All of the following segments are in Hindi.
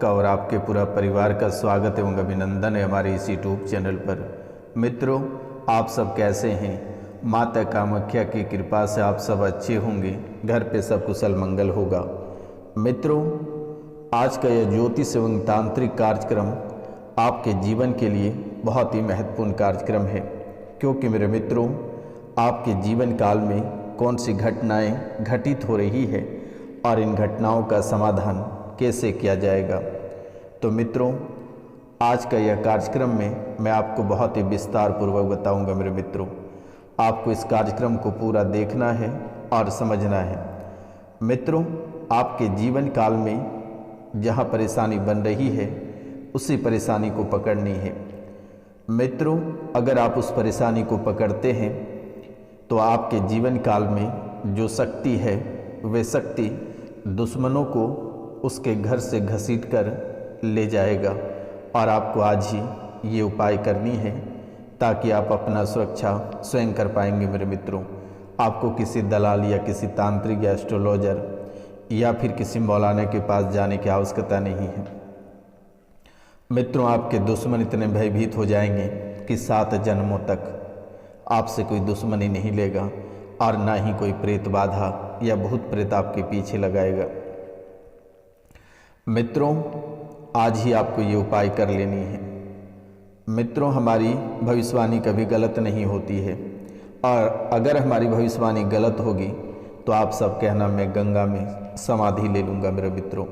आपका और आपके पूरा परिवार का स्वागत एवं अभिनंदन है हमारे इस यूट्यूब चैनल पर। मित्रों, आप सब कैसे हैं? माता कामाख्या की कृपा से आप सब अच्छे होंगे, घर पे सब कुशल मंगल होगा। मित्रों, आज का यह ज्योतिष एवं तांत्रिक कार्यक्रम आपके जीवन के लिए बहुत ही महत्वपूर्ण कार्यक्रम है, क्योंकि मेरे मित्रों, आपके जीवन काल में कौन सी घटनाएं घटित हो रही है और इन घटनाओं का समाधान कैसे किया जाएगा। तो मित्रों, आज का यह कार्यक्रम में मैं आपको बहुत ही विस्तार पूर्वक बताऊंगा। मेरे मित्रों, आपको इस कार्यक्रम को पूरा देखना है और समझना है। मित्रों, आपके जीवन काल में जहाँ परेशानी बन रही है उसी परेशानी को पकड़नी है। मित्रों, अगर आप उस परेशानी को पकड़ते हैं तो आपके जीवन काल में जो शक्ति है वे शक्ति दुश्मनों को उसके घर से घसीट कर ले जाएगा। और आपको आज ही ये उपाय करनी है ताकि आप अपना सुरक्षा स्वयं कर पाएंगे। मेरे मित्रों, आपको किसी दलाल या किसी तांत्रिक या एस्ट्रोलॉजर या फिर किसी मौलाना के पास जाने की आवश्यकता नहीं है। मित्रों, आपके दुश्मन इतने भयभीत हो जाएंगे कि 7 जन्मों तक आपसे कोई दुश्मनी नहीं लेगा और ना ही कोई प्रेत बाधा या भूत प्रेत आपके पीछे लगाएगा। मित्रों, आज ही आपको ये उपाय कर लेनी है। मित्रों, हमारी भविष्यवाणी कभी गलत नहीं होती है, और अगर हमारी भविष्यवाणी गलत होगी तो आप सब कहना मैं गंगा में समाधि ले लूँगा। मेरे मित्रों,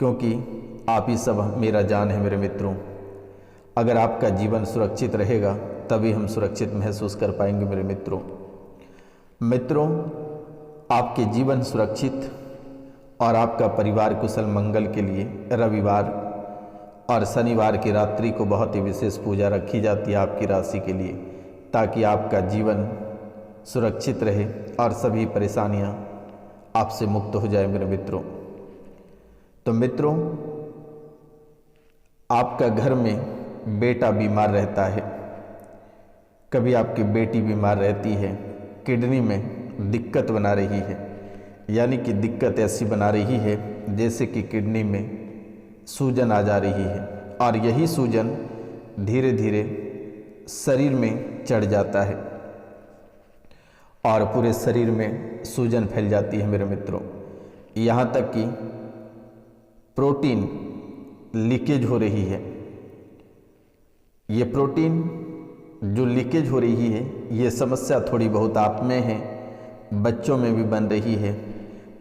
क्योंकि आप ही सब मेरा जान है। मेरे मित्रों, अगर आपका जीवन सुरक्षित रहेगा तभी हम सुरक्षित महसूस कर पाएंगे। मेरे मित्रों, आपके जीवन सुरक्षित और आपका परिवार कुशल मंगल के लिए रविवार और शनिवार की रात्रि को बहुत ही विशेष पूजा रखी जाती है आपकी राशि के लिए, ताकि आपका जीवन सुरक्षित रहे और सभी परेशानियां आपसे मुक्त हो जाए। मेरे मित्रों, तो मित्रों, आपका घर में बेटा बीमार रहता है, कभी आपकी बेटी बीमार रहती है, किडनी में दिक्कत बना रही है, यानी कि दिक्कत ऐसी बना रही है जैसे कि किडनी में सूजन आ जा रही है, और यही सूजन धीरे धीरे शरीर में चढ़ जाता है और पूरे शरीर में सूजन फैल जाती है। मेरे मित्रों, यहाँ तक कि प्रोटीन लीकेज हो रही है। ये प्रोटीन जो लीकेज हो रही है, ये समस्या थोड़ी बहुत आप में है, बच्चों में भी बन रही है,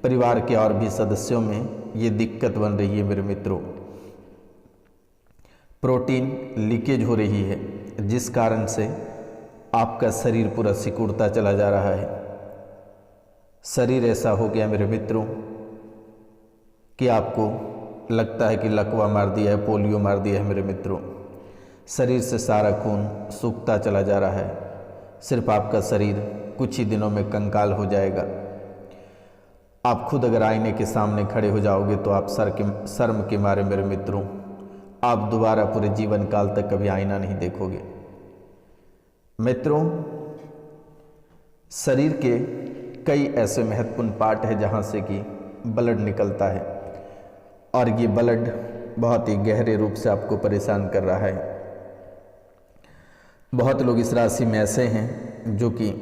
परिवार के और भी सदस्यों में ये दिक्कत बन रही है। मेरे मित्रों, प्रोटीन लीकेज हो रही है, जिस कारण से आपका शरीर पूरा सिकुड़ता चला जा रहा है। शरीर ऐसा हो गया मेरे मित्रों कि आपको लगता है कि लकवा मार दिया है, पोलियो मार दिया है। मेरे मित्रों, शरीर से सारा खून सूखता चला जा रहा है। सिर्फ आपका शरीर कुछ ही दिनों में कंकाल हो जाएगा। आप खुद अगर आईने के सामने खड़े हो जाओगे तो आप शर्म के मारे मेरे मित्रों आप दोबारा पूरे जीवन काल तक कभी आईना नहीं देखोगे। मित्रों, शरीर के कई ऐसे महत्वपूर्ण पार्ट है जहाँ से कि ब्लड निकलता है, और ये ब्लड बहुत ही गहरे रूप से आपको परेशान कर रहा है। बहुत लोग इस राशि में ऐसे हैं जो कि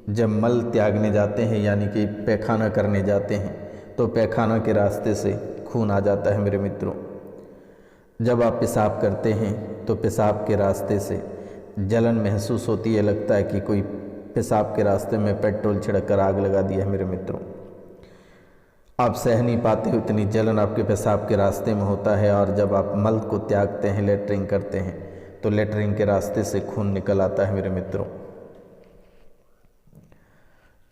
जब मल त्यागने जाते हैं, यानी कि पैखाना करने जाते हैं, तो पैखाना के रास्ते से खून आ जाता है। मेरे मित्रों, जब आप पेशाब करते हैं तो पेशाब के रास्ते से जलन महसूस होती है, लगता है कि कोई पेशाब के रास्ते में पेट्रोल छिड़क कर आग लगा दिया है। मेरे मित्रों, आप सह नहीं पाते हो, इतनी जलन आपके पेशाब के रास्ते में होता है। और जब आप मल को त्यागते हैं, लेटरिंग करते हैं, तो लेटरिंग के रास्ते से खून निकल आता है। मेरे मित्रों,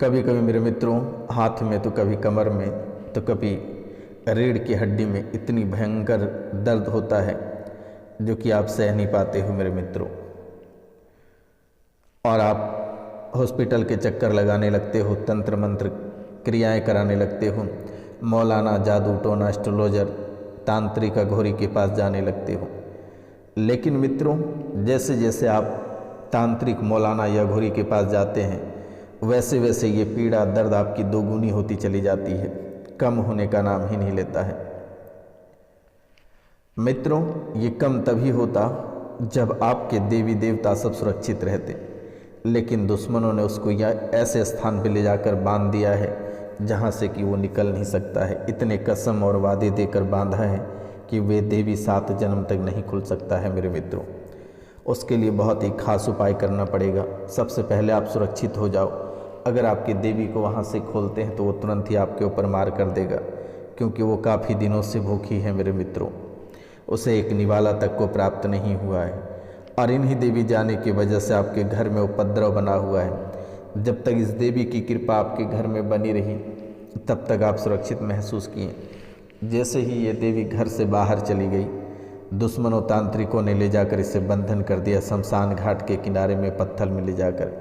कभी कभी मेरे मित्रों हाथ में, तो कभी कमर में, तो कभी रीढ़ की हड्डी में इतनी भयंकर दर्द होता है जो कि आप सह नहीं पाते हो। मेरे मित्रों, और आप हॉस्पिटल के चक्कर लगाने लगते हो, तंत्र मंत्र क्रियाएं कराने लगते हो, मौलाना, जादू टोना, एस्ट्रोलॉजर, तांत्रिक अघोरी के पास जाने लगते हो। लेकिन मित्रों, जैसे जैसे आप तांत्रिक, मौलाना या अघोरी के पास जाते हैं, वैसे वैसे ये पीड़ा, दर्द आपकी दोगुनी होती चली जाती है, कम होने का नाम ही नहीं लेता है। मित्रों, ये कम तभी होता जब आपके देवी देवता सब सुरक्षित रहते, लेकिन दुश्मनों ने उसको यह ऐसे स्थान पर ले जाकर बांध दिया है जहाँ से कि वो निकल नहीं सकता है। इतने कसम और वादे देकर बांधा है कि वे देवी 7 जन्म तक नहीं खुल सकता है मेरे मित्रों। उसके लिए बहुत ही खास उपाय करना पड़ेगा। सबसे पहले आप सुरक्षित हो जाओ। अगर आपकी देवी को वहाँ से खोलते हैं तो वो तुरंत ही आपके ऊपर मार कर देगा, क्योंकि वो काफ़ी दिनों से भूखी है मेरे मित्रों। उसे एक निवाला तक को प्राप्त नहीं हुआ है, और इन्हीं देवी जाने की वजह से आपके घर में उपद्रव बना हुआ है। जब तक इस देवी की कृपा आपके घर में बनी रही तब तक आप सुरक्षित महसूस किए। जैसे ही ये देवी घर से बाहर चली गई, दुश्मनों तांत्रिकों ने ले जाकर इसे बंधन कर दिया शमशान घाट के किनारे में पत्थर में ले जाकर।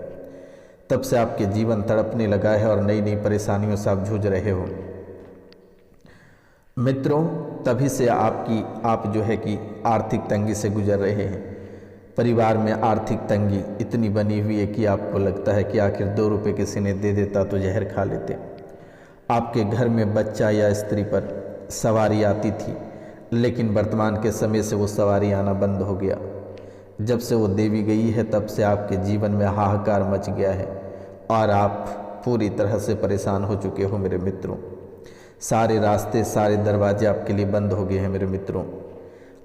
तब से आपके जीवन तड़पने लगा है और नई नई परेशानियों से आप जूझ रहे हो मित्रों। तभी से आप जो है कि आर्थिक तंगी से गुजर रहे हैं। परिवार में आर्थिक तंगी इतनी बनी हुई है कि आपको लगता है कि आखिर 2 रुपये किसी ने दे देता तो जहर खा लेते। आपके घर में बच्चा या स्त्री पर सवारी आती थी, लेकिन वर्तमान के समय से वो सवारी आना बंद हो गया। जब से वो देवी गई है तब से आपके जीवन में हाहाकार मच गया है और आप पूरी तरह से परेशान हो चुके हो मेरे मित्रों। सारे रास्ते, सारे दरवाजे आपके लिए बंद हो गए हैं मेरे मित्रों।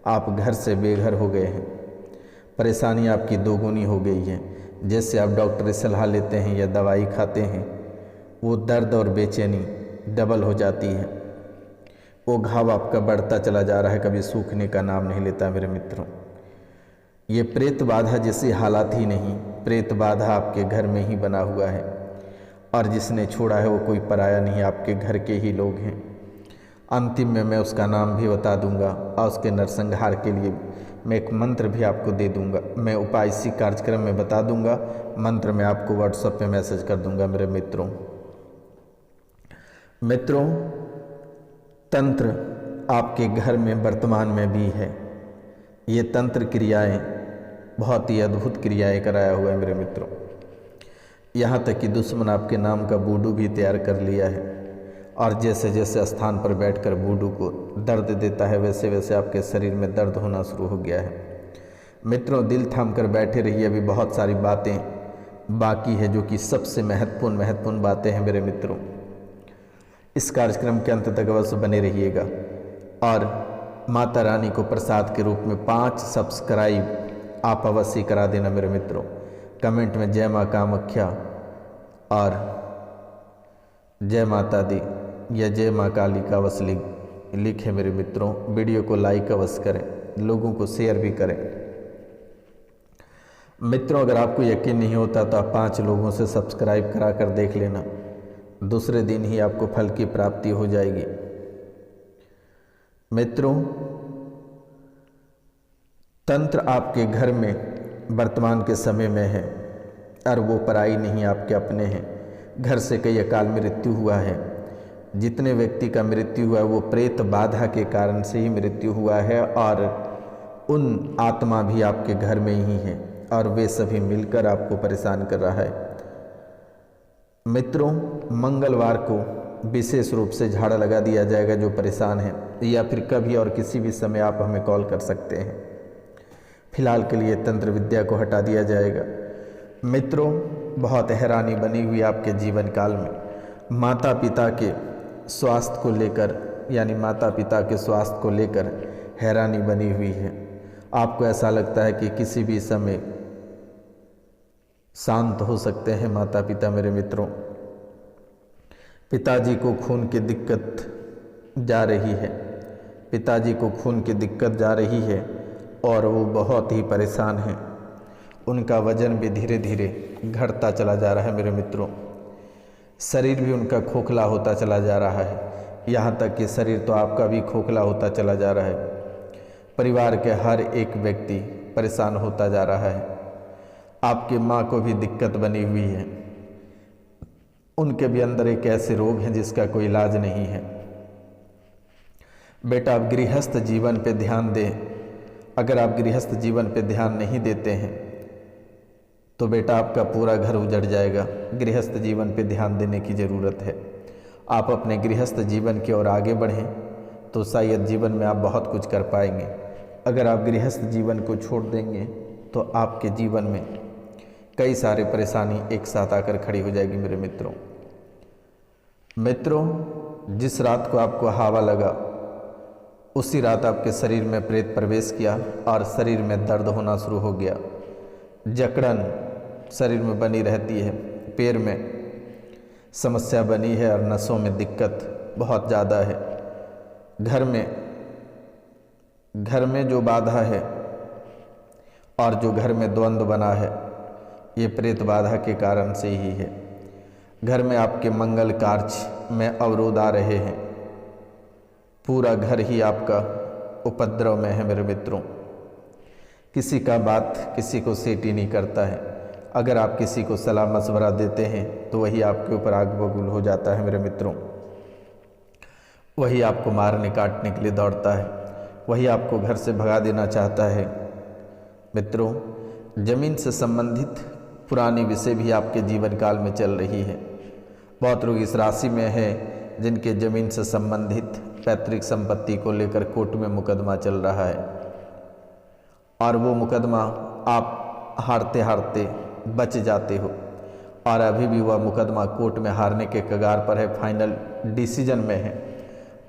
आप घर से बेघर हो गए हैं। परेशानी आपकी दोगुनी हो गई है। जैसे आप डॉक्टरी सलाह लेते हैं या दवाई खाते हैं, वो दर्द और बेचैनी डबल हो जाती है। वो घाव आपका बढ़ता चला जा रहा है, कभी सूखने का नाम नहीं लेता मेरे मित्रों। ये प्रेत बाधा जैसी हालात ही नहीं, प्रेत बाधा आपके घर में ही बना हुआ है, और जिसने छोड़ा है वो कोई पराया नहीं, आपके घर के ही लोग हैं। अंतिम में मैं उसका नाम भी बता दूंगा और उसके नरसंहार के लिए मैं एक मंत्र भी आपको दे दूंगा। मैं उपाय इसी कार्यक्रम में बता दूंगा, मंत्र मैं आपको व्हाट्सएप पे मैसेज कर दूंगा मेरे मित्रों। तंत्र आपके घर में वर्तमान में भी है। ये तंत्र क्रियाएं बहुत ही अद्भुत क्रियाएं कराया हुआ है मेरे मित्रों। यहाँ तक कि दुश्मन आपके नाम का बूडू भी तैयार कर लिया है, और जैसे जैसे स्थान पर बैठकर बूडू को दर्द देता है वैसे वैसे आपके शरीर में दर्द होना शुरू हो गया है। मित्रों, दिल थाम कर बैठे रहिए, अभी बहुत सारी बातें बाकी है जो कि सबसे महत्वपूर्ण बातें हैं मेरे मित्रों। इस कार्यक्रम के अंत तक अवश्य बने रहिएगा, और माता रानी को प्रसाद के रूप में 5 सब्सक्राइब आप अवश्य करा देना मेरे मित्रों। कमेंट में जय माँ कामाख्या और जय माता दी या जय माँ काली का अवश्य लिखे मेरे मित्रों। वीडियो को लाइक अवश्य करें, लोगों को शेयर भी करें। मित्रों, अगर आपको यकीन नहीं होता तो आप 5 लोगों से सब्सक्राइब करा कर देख लेना, दूसरे दिन ही आपको फल की प्राप्ति हो जाएगी। मित्रों, तंत्र आपके घर में वर्तमान के समय में है, और वो पराई नहीं, आपके अपने हैं। घर से कई अकाल मृत्यु हुआ है। जितने व्यक्ति का मृत्यु हुआ है वो प्रेत बाधा के कारण से ही मृत्यु हुआ है, और उन आत्मा भी आपके घर में ही हैं, और वे सभी मिलकर आपको परेशान कर रहा है। मित्रों, मंगलवार को विशेष रूप से झाड़ा लगा दिया जाएगा जो परेशान है, या फिर कभी और किसी भी समय आप हमें कॉल कर सकते हैं। फिलहाल के लिए तंत्र विद्या को हटा दिया जाएगा। मित्रों, बहुत हैरानी बनी हुई आपके जीवन काल में। माता पिता के स्वास्थ्य को लेकर, यानी माता पिता के स्वास्थ्य को लेकर हैरानी बनी हुई है। आपको ऐसा लगता है कि किसी भी समय शांत हो सकते हैं माता पिता मेरे मित्रों। पिताजी को खून की दिक्कत जा रही है, पिताजी को खून की दिक्कत जा रही है, और वो बहुत ही परेशान हैं। उनका वजन भी धीरे धीरे घटता चला जा रहा है मेरे मित्रों। शरीर भी उनका खोखला होता चला जा रहा है, यहाँ तक कि शरीर तो आपका भी खोखला होता चला जा रहा है। परिवार के हर एक व्यक्ति परेशान होता जा रहा है। आपकी माँ को भी दिक्कत बनी हुई है। उनके भी अंदर एक ऐसे रोग हैं जिसका कोई इलाज नहीं है। बेटा, आप गृहस्थ जीवन पे ध्यान दें। अगर आप गृहस्थ जीवन पे ध्यान नहीं देते हैं तो बेटा आपका पूरा घर उजड़ जाएगा। गृहस्थ जीवन पे ध्यान देने की ज़रूरत है। आप अपने गृहस्थ जीवन की ओर आगे बढ़ें तो शायद जीवन में आप बहुत कुछ कर पाएंगे। अगर आप गृहस्थ जीवन को छोड़ देंगे तो आपके जीवन में कई सारे परेशानी एक साथ आकर खड़ी हो जाएगी। मेरे मित्रों, जिस रात को आपको हवा लगा उसी रात आपके शरीर में प्रेत प्रवेश किया और शरीर में दर्द होना शुरू हो गया। जकड़न शरीर में बनी रहती है, पैर में समस्या बनी है और नसों में दिक्कत बहुत ज़्यादा है। घर में जो बाधा है और जो घर में द्वंद्व बना है, ये प्रेत बाधा के कारण से ही है। घर में आपके मंगल कार्य में अवरोध आ रहे हैं, पूरा घर ही आपका उपद्रव में है। मेरे मित्रों, किसी का बात किसी को सेट ही नहीं करता है। अगर आप किसी को सलाह मशवरा देते हैं तो वही आपके ऊपर आग बबूल हो जाता है। मेरे मित्रों, वही आपको मारने काटने के लिए दौड़ता है, वही आपको घर से भगा देना चाहता है। मित्रों, जमीन से संबंधित पुरानी विषय भी आपके जीवन काल में चल रही है। बहुत लोग इस राशि में हैं जिनके जमीन से संबंधित पैतृक संपत्ति को लेकर कोर्ट में मुकदमा चल रहा है और वो मुकदमा आप हारते हारते बच जाते हो और अभी भी वह मुकदमा कोर्ट में हारने के कगार पर है, फाइनल डिसीजन में है।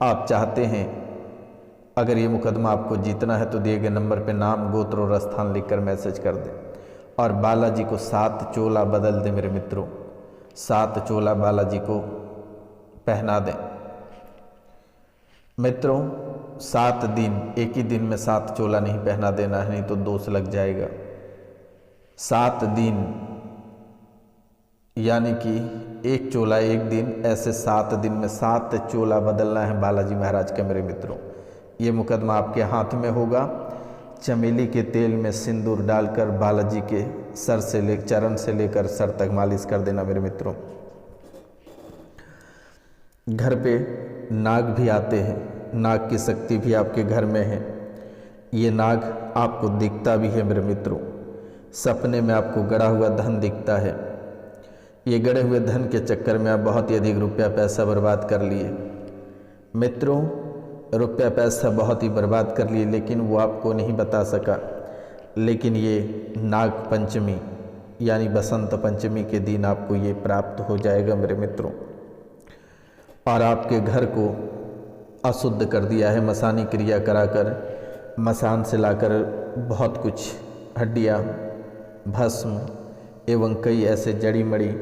आप चाहते हैं अगर ये मुकदमा आपको जीतना है तो दिए गए नंबर पे नाम, गोत्र और स्थान लिखकर मैसेज कर दें और बालाजी को 7 चोला बदल दें। मेरे मित्रों, 7 चोला बालाजी को पहना दें। मित्रों, 7 दिन, एक ही दिन में 7 चोला नहीं पहना देना है, नहीं तो दोष लग जाएगा। 7 दिन यानी कि एक चोला एक दिन, ऐसे 7 दिन में 7 चोला बदलना है बालाजी महाराज का। मेरे मित्रों, ये मुकदमा आपके हाथ में होगा। चमेली के तेल में सिंदूर डालकर बालाजी के चरण से लेकर सर तक मालिश कर देना। मेरे मित्रों, घर पे नाग भी आते हैं, नाग की शक्ति भी आपके घर में है। ये नाग आपको दिखता भी है। मेरे मित्रों, सपने में आपको गड़ा हुआ धन दिखता है। ये गड़े हुए धन के चक्कर में आप बहुत ही अधिक रुपया पैसा बर्बाद कर लिए। मित्रों, रुपया पैसा बहुत ही बर्बाद कर लिए, लेकिन वो आपको नहीं बता सका। लेकिन ये नाग पंचमी यानी बसंत पंचमी के दिन आपको ये प्राप्त हो जाएगा। मेरे मित्रों, और आपके घर को अशुद्ध कर दिया है मसानी क्रिया कराकर, मसान से लाकर बहुत कुछ हड्डियाँ, भस्म एवं कई ऐसे जड़ी मड़ी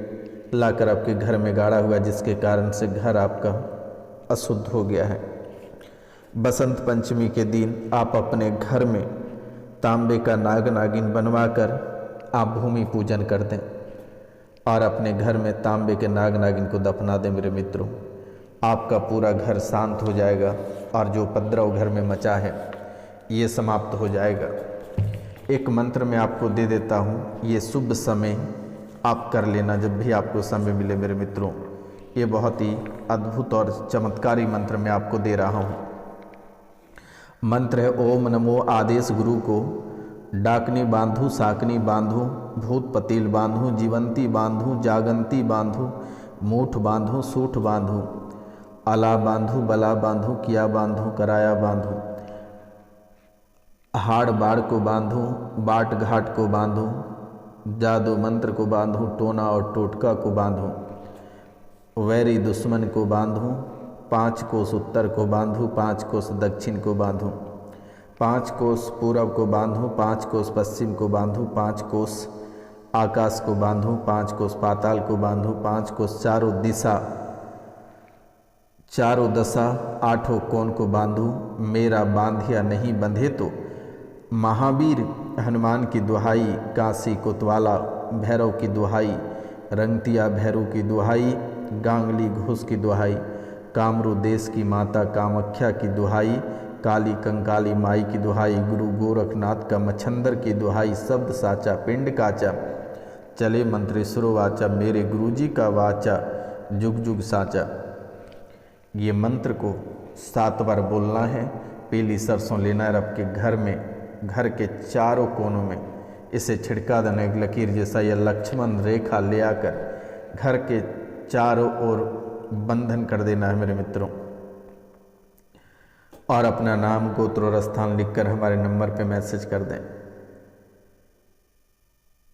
लाकर आपके घर में गाड़ा हुआ, जिसके कारण से घर आपका अशुद्ध हो गया है। बसंत पंचमी के दिन आप अपने घर में तांबे का नाग नागिन बनवाकर आप भूमि पूजन कर दें और अपने घर में तांबे के नाग नागिन को दफना दें। मेरे मित्रों, आपका पूरा घर शांत हो जाएगा और जो उपद्रव घर में मचा है ये समाप्त हो जाएगा। एक मंत्र मैं आपको दे देता हूँ, ये शुभ समय आप कर लेना जब भी आपको समय मिले। मेरे मित्रों, ये बहुत ही अद्भुत और चमत्कारी मंत्र मैं आपको दे रहा हूँ। मंत्र है ओम नमो आदेश गुरु को, डाकनी बांधू साकनी बांधू, भूत पतील बांधू, जीवंती बांधू, जागंती बांधू, मूठ बांधू, सूठ बांधू, अला बांधू, बला बांधू, किया बांधू, कराया बांधू, हाड़ बाड़ को बांधू, बाट घाट को बांधू, जादू मंत्र को बांधू, टोना और टोटका को बांधू, वैरी दुश्मन को बांधू, 5 कोस उत्तर को बांधू, 5 कोस दक्षिण को बांधू, 5 कोस पूरब को बांधू, 5 कोस पश्चिम को बांधू, 5 कोस आकाश को बांधू, 5 कोस पाताल को बांधू, 5 कोस चारों दिशा, चारों दशा, 8 कोण को बांधू। मेरा बांधिया नहीं बंधे तो महावीर हनुमान की दुहाई, काशी कोतवाला भैरव की दुहाई, रंगतिया भैरव की दुहाई, गांगली घोष की दुहाई, कामरू देश की माता कामाख्या की दुहाई, काली कंकाली माई की दुहाई, गुरु गोरखनाथ का मच्छंदर की दुहाई, शब्द साचा पिंड काचा, चले मंत्रेश्वरो वाचा, मेरे गुरुजी का वाचा, जुग जुग साचा। ये मंत्र को 7 बार बोलना है। पीली सरसों लेना है, आपके घर में, घर के चारों कोनों में इसे छिड़का देना, एक लकीर जैसा या लक्ष्मण रेखा ले आकर घर के चारों ओर बंधन कर देना है। मेरे मित्रों, और अपना नाम, गोत्र और स्थान लिखकर हमारे नंबर पे मैसेज कर दें।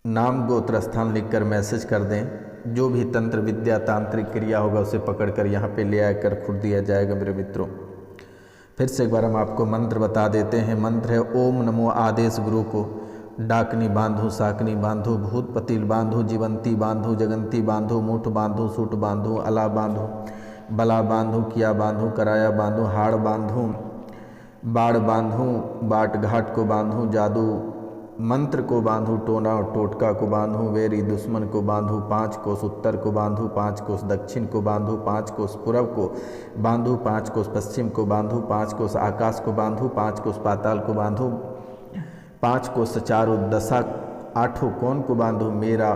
नाम, गोत्र, स्थान लिखकर मैसेज कर दें। जो भी तंत्र विद्या तांत्रिक क्रिया होगा उसे पकड़कर यहाँ पे ले आकर खुद दिया जाएगा मेरे मित्रों। फिर से एक बार हम आपको मंत्र बता देते हैं। मंत्र है ओम नमो आदेश गुरु को। डाकनी बांधो, साकनी बांधो, भूत पतील बांधो, जीवंती बांधो, जगंती बांधो, मूठ बांधो, सूट बांधो, अला बांधो, बला बांधो, किया बांधो, कराया बांधो, हाड़ बांधो, बाड़ बांधो, बाट घाट को बांधो, जादू मंत्र को बांधो, टोना और टोटका को बांधो, वेरी दुश्मन को बांधो, 5 कोस उत्तर को बांधो, 5 कोस दक्षिण को बांधो, 5 कोस पूर्व को बांधो, 5 कोस पश्चिम को बांधो, 5 कोस आकाश को बांधो, 5 कोस पाताल को बांधो, 5 कोस चारों दशा 8 कोण को बांधो। मेरा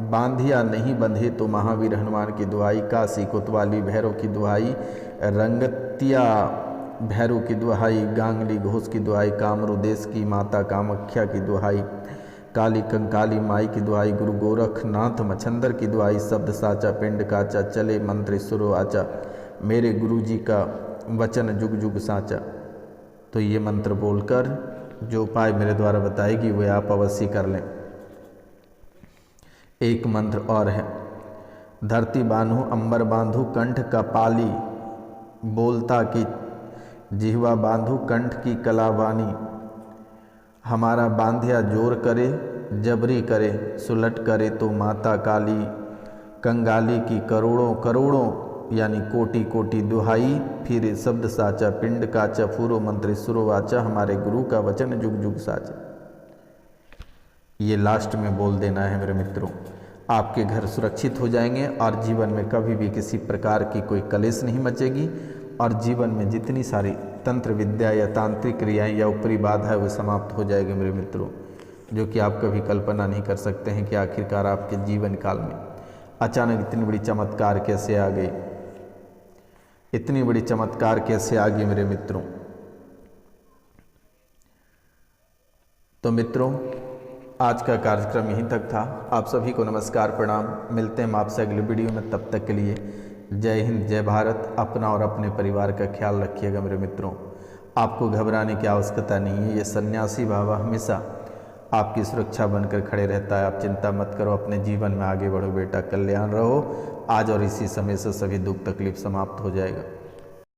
बांधिया नहीं बंधे तो महावीर हनुमान की दुहाई, काशी कोतवाली भैरव की दुहाई, रंगतिया भैरव की दुहाई, गांगली घोष की दुहाई, कामरू देश की माता कामाख्या की दुहाई, काली कंकाली माई की दुहाई, गुरु गोरखनाथ मच्छंदर की दुहाई, शब्द साचा पिंड काचा, चले मंत्र सुरो आचा, मेरे गुरु जी का वचन जुग जुग साचा। तो ये मंत्र बोलकर जो उपाय मेरे द्वारा बताएगी वे आप अवश्य कर लें। एक मंत्र और है, धरती बांधो, अंबर बांधो, कंठ का पाली, बोलता की जिह्वा बांधो, कंठ की कलावानी, हमारा बांधिया जोर करे, जबरी करे, सुलट करे तो माता काली कंगाली की करोड़ों करोड़ों यानी कोटि कोटि दुहाई, फिर शब्द साचा पिंड काचा, फूरो मंत्र सुरो वाचा, हमारे गुरु का वचन जुग जुग साचा। ये लास्ट में बोल देना है मेरे मित्रों। आपके घर सुरक्षित हो जाएंगे और जीवन में कभी भी किसी प्रकार की कोई कलेश नहीं मचेगी और जीवन में जितनी सारी तंत्र विद्या या तांत्रिक क्रियाएं या ऊपरी बाधा है वो समाप्त हो जाएगी मेरे मित्रों, जो कि आप कभी कल्पना नहीं कर सकते हैं कि आखिरकार आपके जीवन काल में अचानक इतनी बड़ी चमत्कार कैसे आ गई, इतनी बड़ी चमत्कार कैसे आ गई मेरे मित्रों। तो मित्रों आज का कार्यक्रम यहीं तक था। आप सभी को नमस्कार प्रणाम। मिलते हैं हम आपसे अगले वीडियो में, तब तक के लिए जय हिंद जय भारत। अपना और अपने परिवार का ख्याल रखिएगा मेरे मित्रों। आपको घबराने की आवश्यकता नहीं है। ये सन्यासी बाबा हमेशा आपकी सुरक्षा बनकर खड़े रहता है। आप चिंता मत करो, अपने जीवन में आगे बढ़ो बेटा, कल्याण रहो। आज और इसी समय से सभी दुख तकलीफ समाप्त हो जाएगा।